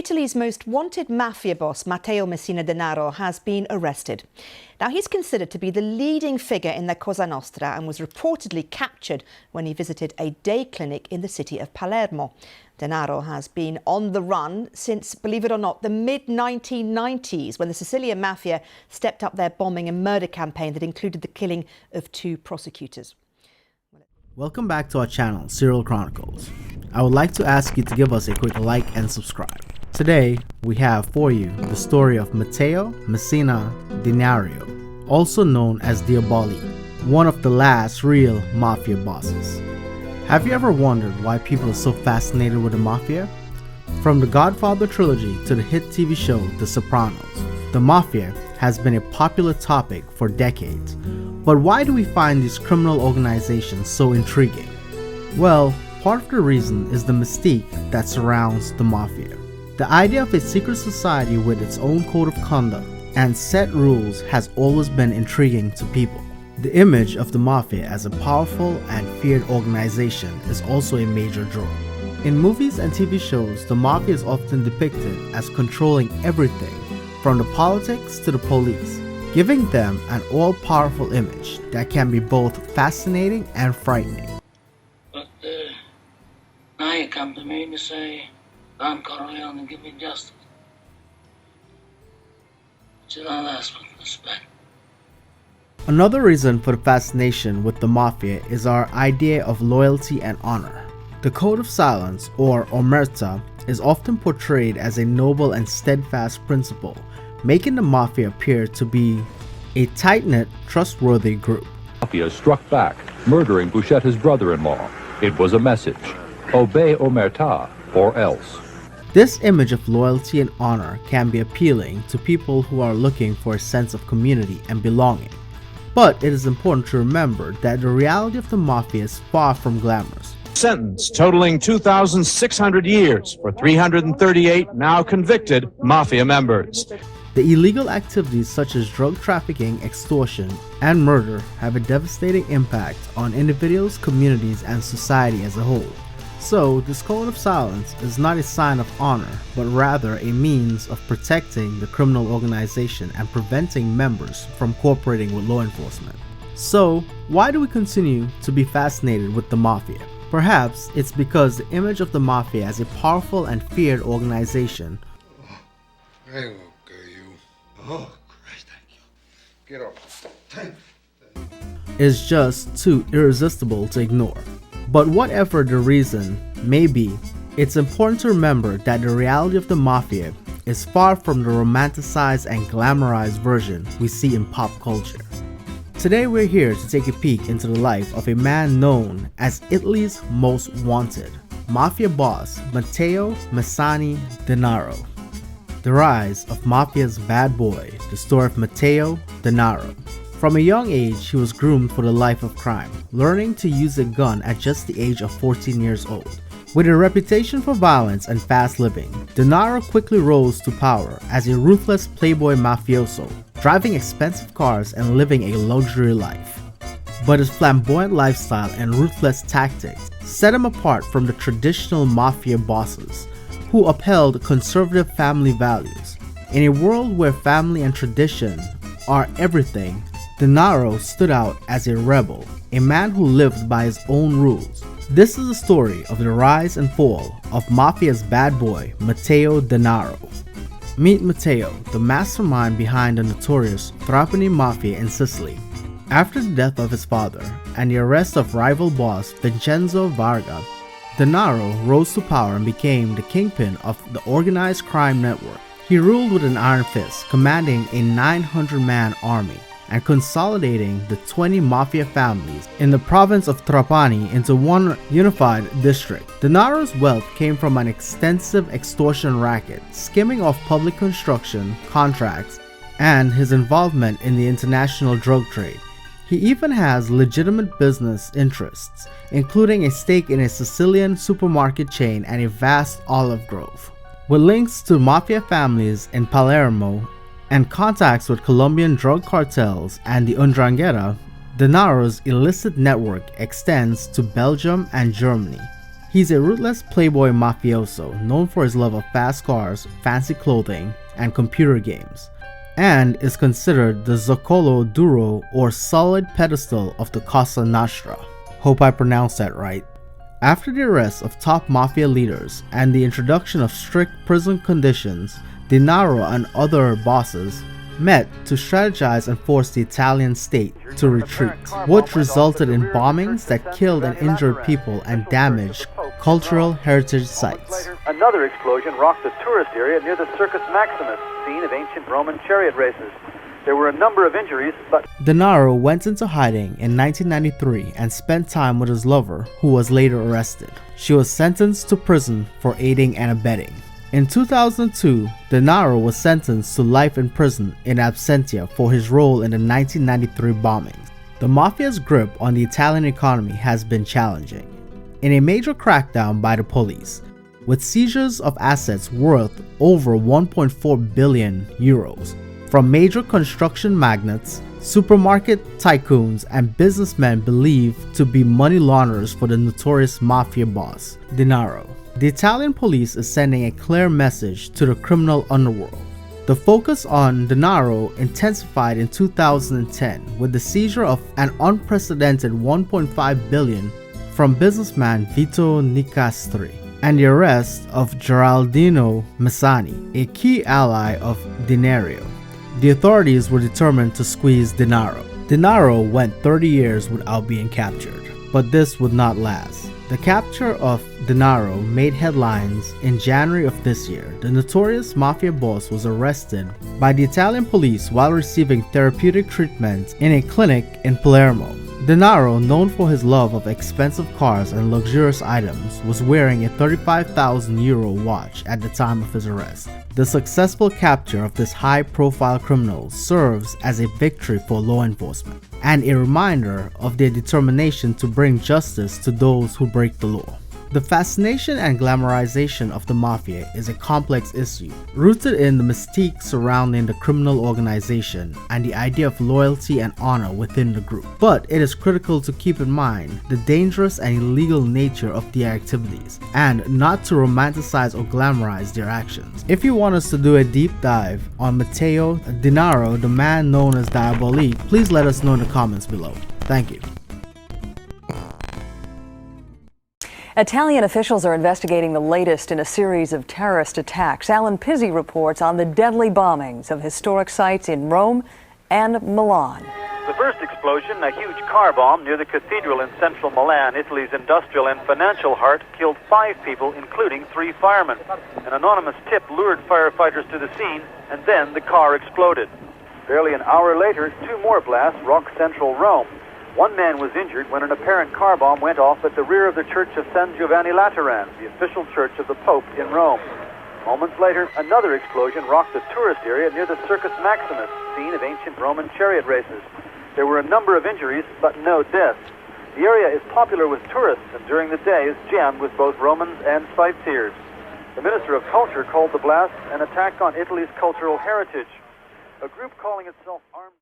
Italy's most wanted mafia boss, Matteo Messina Denaro, has been arrested. Now, he's considered to be the leading figure in the Cosa Nostra and was reportedly captured when he visited a day clinic in the city of Palermo. Denaro has been on the run since, believe it or not, the mid-1990s, when the Sicilian Mafia stepped up their bombing and murder campaign that included the killing of 2 prosecutors. Welcome back to our channel, Serial Chronicles. I would like to ask you to give us a quick like and subscribe. Today, we have for you the story of Matteo Messina Denaro, also known as Diaboli, one of the last real mafia bosses. Have you ever wondered why people are so fascinated with the mafia? From the Godfather trilogy to the hit TV show The Sopranos, the mafia has been a popular topic for decades. But why do we find these criminal organizations so intriguing? Well, part of the reason is the mystique that surrounds the mafia. The idea of a secret society with its own code of conduct and set rules has always been intriguing to people. The image of the mafia as a powerful and feared organization is also a major draw. In movies and TV shows, the mafia is often depicted as controlling everything, from the politics to the police, giving them an all-powerful image that can be both fascinating and frightening. But now you come to me and you say, Don Corleone, give me justice. But you don't ask with respect. Another reason for the fascination with the mafia is our idea of loyalty and honor. The code of silence, or omerta, is often portrayed as a noble and steadfast principle, making the mafia appear to be a tight-knit, trustworthy group. Mafia struck back, murdering Buscetta's brother-in-law. It was a message: obey omerta, or else. This image of loyalty and honor can be appealing to people who are looking for a sense of community and belonging. But it is important to remember that the reality of the mafia is far from glamorous. Sentence totaling 2,600 years for 338 now convicted mafia members. The illegal activities such as drug trafficking, extortion, and murder have a devastating impact on individuals, communities, and society as a whole. So, this code of silence is not a sign of honor, but rather a means of protecting the criminal organization and preventing members from cooperating with law enforcement. So, why do we continue to be fascinated with the mafia? Perhaps it's because the image of the mafia as a powerful and feared organization Oh, Christ, thank you. Get up. is just too irresistible to ignore. But whatever the reason may be, it's important to remember that the reality of the mafia is far from the romanticized and glamorized version we see in pop culture. Today we're here to take a peek into the life of a man known as Italy's most wanted mafia boss, Matteo Messina Denaro. The rise of mafia's bad boy, the story of Matteo Denaro. From a young age, he was groomed for the life of crime, learning to use a gun at just the age of 14 years old. With a reputation for violence and fast living, Denaro quickly rose to power as a ruthless playboy mafioso, driving expensive cars and living a luxury life. But his flamboyant lifestyle and ruthless tactics set him apart from the traditional mafia bosses, who upheld conservative family values. In a world where family and tradition are everything, Denaro stood out as a rebel, a man who lived by his own rules. This is the story of the rise and fall of mafia's bad boy, Matteo Denaro. Meet Matteo, the mastermind behind the notorious Trapani Mafia in Sicily. After the death of his father and the arrest of rival boss Vincenzo Varga, Denaro rose to power and became the kingpin of the organized crime network. He ruled with an iron fist, commanding a 900-man army and consolidating the 20 mafia families in the province of Trapani into one unified district. Denaro's wealth came from an extensive extortion racket, skimming off public construction contracts, and his involvement in the international drug trade. He even has legitimate business interests, including a stake in a Sicilian supermarket chain and a vast olive grove. With links to mafia families in Palermo and contacts with Colombian drug cartels and the 'Ndrangheta, Denaro's illicit network extends to Belgium and Germany. He's a ruthless playboy mafioso known for his love of fast cars, fancy clothing, and computer games, and is considered the zoccolo duro or solid pedestal of the Cosa Nostra. Hope I pronounced that right. After the arrest of top mafia leaders and the introduction of strict prison conditions, Denaro and other bosses met to strategize and force the Italian state to retreat, which resulted in bombings that killed and injured people and damaged cultural heritage sites. Another explosion rocked the tourist area near the Circus Maximus, scene of ancient Roman chariot races. There were a number of injuries, but Denaro went into hiding in 1993 and spent time with his lover, who was later arrested. She was sentenced to prison for aiding and abetting. In 2002, Denaro was sentenced to life in prison in absentia for his role in the 1993 bombings. The Mafia's grip on the Italian economy has been challenging. In a major crackdown by the police, with seizures of assets worth over 1.4 billion euros, from major construction magnates, supermarket tycoons, and businessmen believed to be money launderers for the notorious mafia boss, Denaro. The Italian police is sending a clear message to the criminal underworld. The focus on Denaro intensified in 2010 with the seizure of an unprecedented 1.5 billion from businessman Vito Nicastri and the arrest of Geraldino Messani, a key ally of Denaro. The authorities were determined to squeeze Denaro. Denaro went 30 years without being captured, but this would not last. The capture of Denaro made headlines in January of this year. The notorious mafia boss was arrested by the Italian police while receiving therapeutic treatment in a clinic in Palermo. Denaro, known for his love of expensive cars and luxurious items, was wearing a 35,000 euro watch at the time of his arrest. The successful capture of this high-profile criminal serves as a victory for law enforcement and a reminder of their determination to bring justice to those who break the law. The fascination and glamorization of the mafia is a complex issue, rooted in the mystique surrounding the criminal organization and the idea of loyalty and honor within the group. But it is critical to keep in mind the dangerous and illegal nature of their activities, and not to romanticize or glamorize their actions. If you want us to do a deep dive on Matteo Denaro, the man known as Diabolique, please let us know in the comments below. Thank you. Italian officials are investigating the latest in a series of terrorist attacks. Alan Pizzi reports on the deadly bombings of historic sites in Rome and Milan. the first explosion, a huge car bomb near the cathedral in central Milan, Italy's industrial and financial heart, killed 5 people, including 3 firemen. An anonymous tip lured firefighters to the scene, and then the car exploded. Barely an hour later, 2 more blasts rocked central Rome. 1 man was injured when an apparent car bomb went off at the rear of the church of San Giovanni Lateran, the official church of the Pope in Rome. Moments later, another explosion rocked the tourist area near the Circus Maximus, scene of ancient Roman chariot races. There were a number of injuries, but no deaths. The area is popular with tourists, and during the day is jammed with both Romans and sightseers. The Minister of Culture called the blast an attack on Italy's cultural heritage. A group calling itself Armed